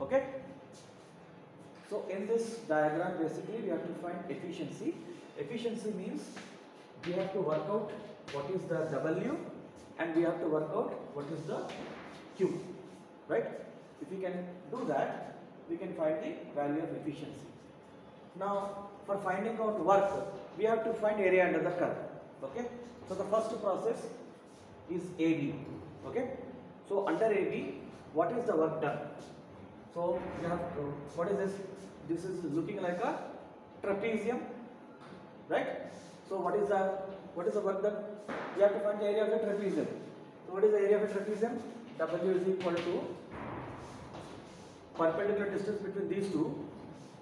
Okay. So in this diagram, basically we have to find efficiency. Efficiency means we have to work out what is the W and we have to work out what is the Q, right? If we can do that, we can find the value of efficiency. Now for finding out work, we have to find area under the curve. Okay. So the first process is AB. Okay. So under AB, what is the work done? So we have what is this? This is looking like a trapezium, right? So what is the work done? We have to find the area of the trapezium. So what is the area of a trapezium? W is equal to perpendicular distance between these two,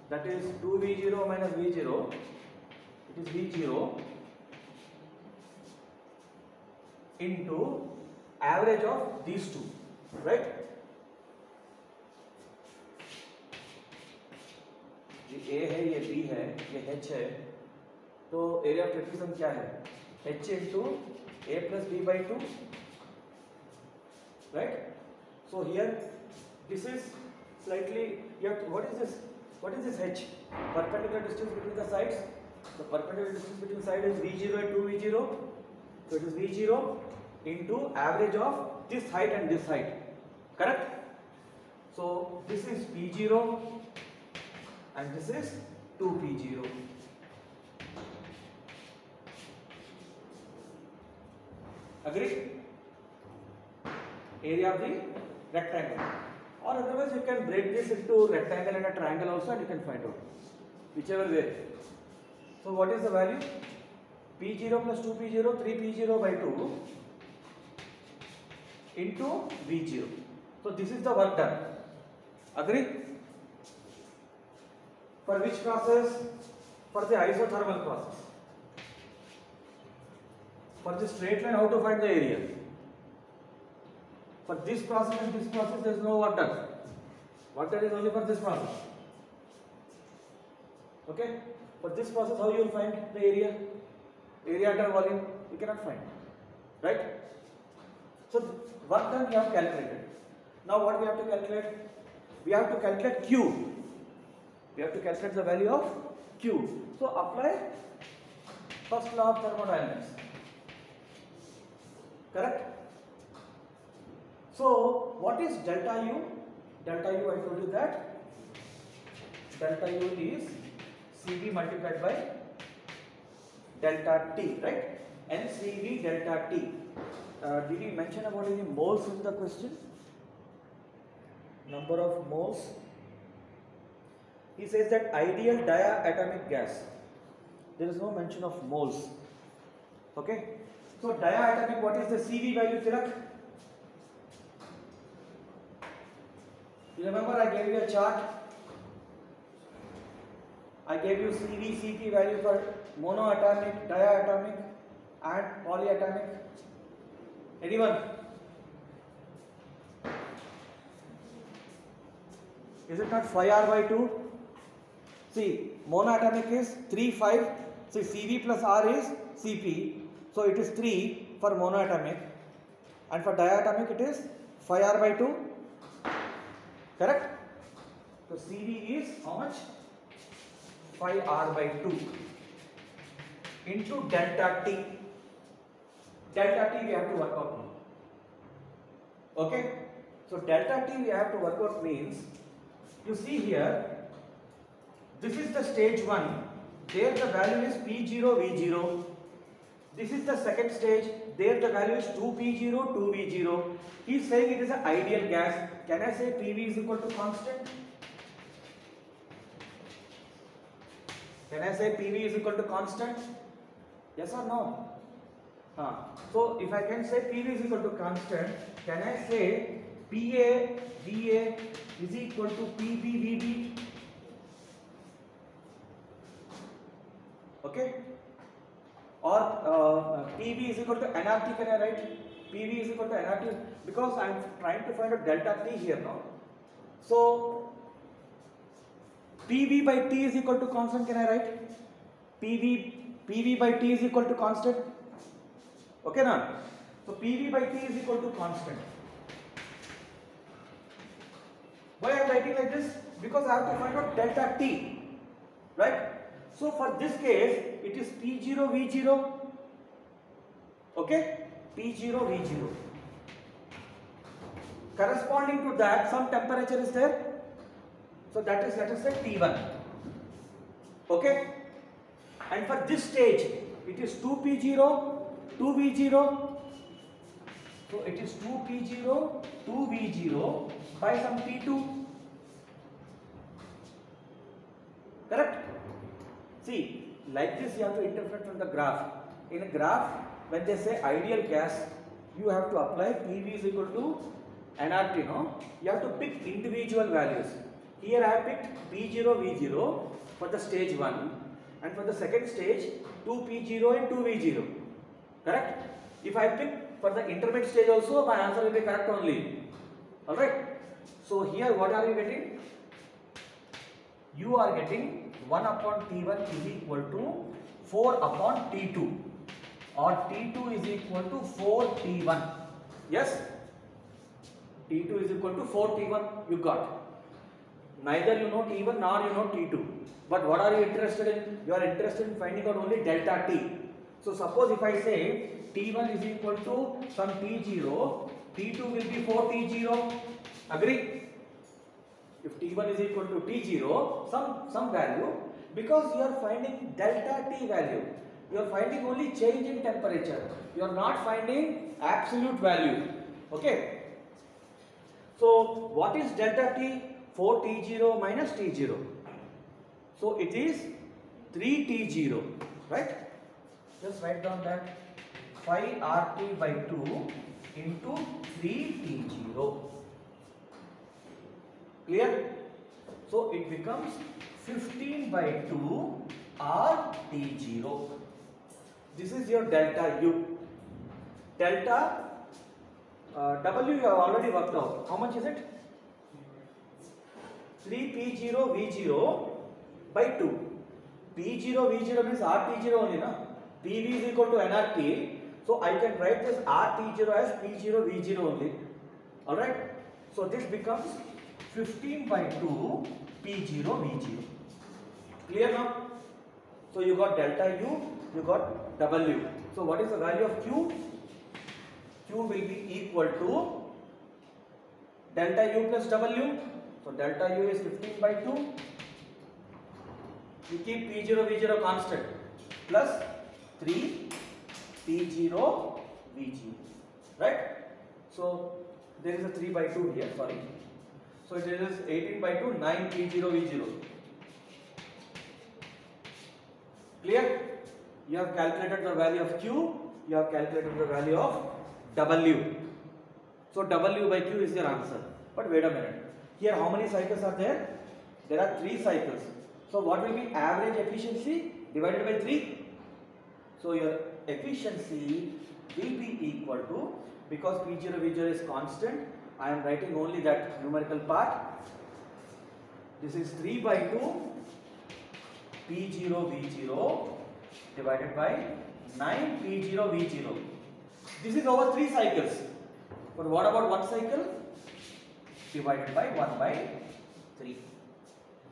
that is 2v0 minus v0. It is v0 into average of these two, right? ये A है, ये B है, ये H है, तो area of trapezium क्या है? H into A plus B by 2, right? So here this is slightly, what is this? What is this H? Perpendicular distance between the sides. The perpendicular distance between sides is v0 and 2v0. So it is v0 into average of this height and this height. Correct? So this is p0 and this is 2p0. Agree? Area of the rectangle. Or otherwise you can break this into rectangle and a triangle also and you can find out. Whichever way. So what is the value? p0 plus 2p0, 3p0 by 2 into v0. So this is the work done. Agree? For which process? For the isothermal process. For the straight line, how to find the area? For this process and this process, there is no work done. Work done is only for this process. Okay? For this process, how you will find the area? Area under volume, you cannot find. Right? So, work done we have calculated. Now what we have to calculate? We have to calculate Q. We have to calculate the value of Q. So, apply first law of thermodynamics. Correct? So, what is delta U? Delta U, I told you that delta U is Cv multiplied by delta T, right? NCV delta T. Did he mention about any moles in the question? Number of moles. He says that ideal diatomic gas. There is no mention of moles. Okay? So, diatomic, what is the Cv value, Tilak? You remember I gave you a chart. I gave you Cv, Cp value for monoatomic, diatomic and polyatomic. Anyone? Is it not 5R by 2? See, monoatomic is 3, 5. See, Cv plus R is Cp. So, it is 3 for monoatomic. And for diatomic, it is 5R by 2. Correct? So, Cv is how much? 5R by 2 into delta T. Delta T we have to work out now. Okay? So, delta T we have to work out means, you see here, this is the stage 1, there the value is P0, V0. This is the second stage, there the value is 2P0, 2V0. He is saying it is an ideal gas. Can I say PV is equal to constant? Can I say PV is equal to constant? Yes or no? So if I can say PV is equal to constant, can I say PA, VA is equal to PB, VB? Okay? Or PV is equal to nRT, can I write? PV is equal to nRT because I am trying to find a delta T here, no? So, PV by T is equal to constant, can I write? PV by T is equal to constant. Okay, now? So PV by T is equal to constant. Why I am writing like this? Because I have to find out delta t, right? So for this case, it is P0 V0. Okay, P0 V0. Corresponding to that, some temperature is there. So that is, let us say, T1. Okay, and for this stage, it is 2P0, 2V0. So it is 2P0, 2V0 by some T2. Correct? See, like this you have to interpret from the graph. In a graph, when they say ideal gas, you have to apply PV is equal to nRT, no? You have to pick individual values. Here I have picked P0, V0 for the stage 1, and for the second stage 2P0 and 2V0. Correct? If I pick for the intermediate stage also, my answer will be correct only. Alright? So here what are you getting? You are getting 1 upon T1 is equal to 4 upon T2, or T2 is equal to 4T1. Yes? T2 is equal to 4T1, you got. Neither you know T1 nor you know T2. But what are you interested in? You are interested in finding out only delta T. So suppose if I say T1 is equal to some T0, T2 will be 4T0. Agree? If T1 is equal to T0, some value, because you are finding delta T value. You are finding only change in temperature. You are not finding absolute value. Okay? So what is delta T? 4T0 minus T0. So it is 3T0, right? Just write down that 5RT by 2 into 3T0. Clear? So it becomes 15 by 2 RT0. This is your delta U. Delta W you have already worked out. How much is it? 3P0 V0 by 2. P0 V0 means RT0 only, na? PV is equal to nRT. So I can write this RT0 as P0 V0 only. Alright? So this becomes 15 by 2 P0 V0. Clear now? So you got delta U, you got W. So what is the value of Q? Q will be equal to delta U plus W. So delta U is 15 by 2. You keep P0 V0 constant plus 3 P0 V0. Right? So there is a 3 by 2 here, sorry. So it is 18 by 2, 9 P0 V0. Clear? You have calculated the value of Q, you have calculated the value of W. So W by Q is your answer. But wait a minute. Here how many cycles are there? There are 3 cycles. So what will be average efficiency divided by 3? So your efficiency will be equal to, because P0 V0 is constant, I am writing only that numerical part. This is 3 by 2 P0 V0 divided by 9 P0 V0. This is over 3 cycles. But what about 1 cycle? Divided by 1 by 3.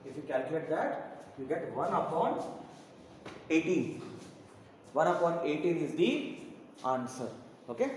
If you calculate that, you get 1 upon 18. 1 upon 18 is the answer. Okay?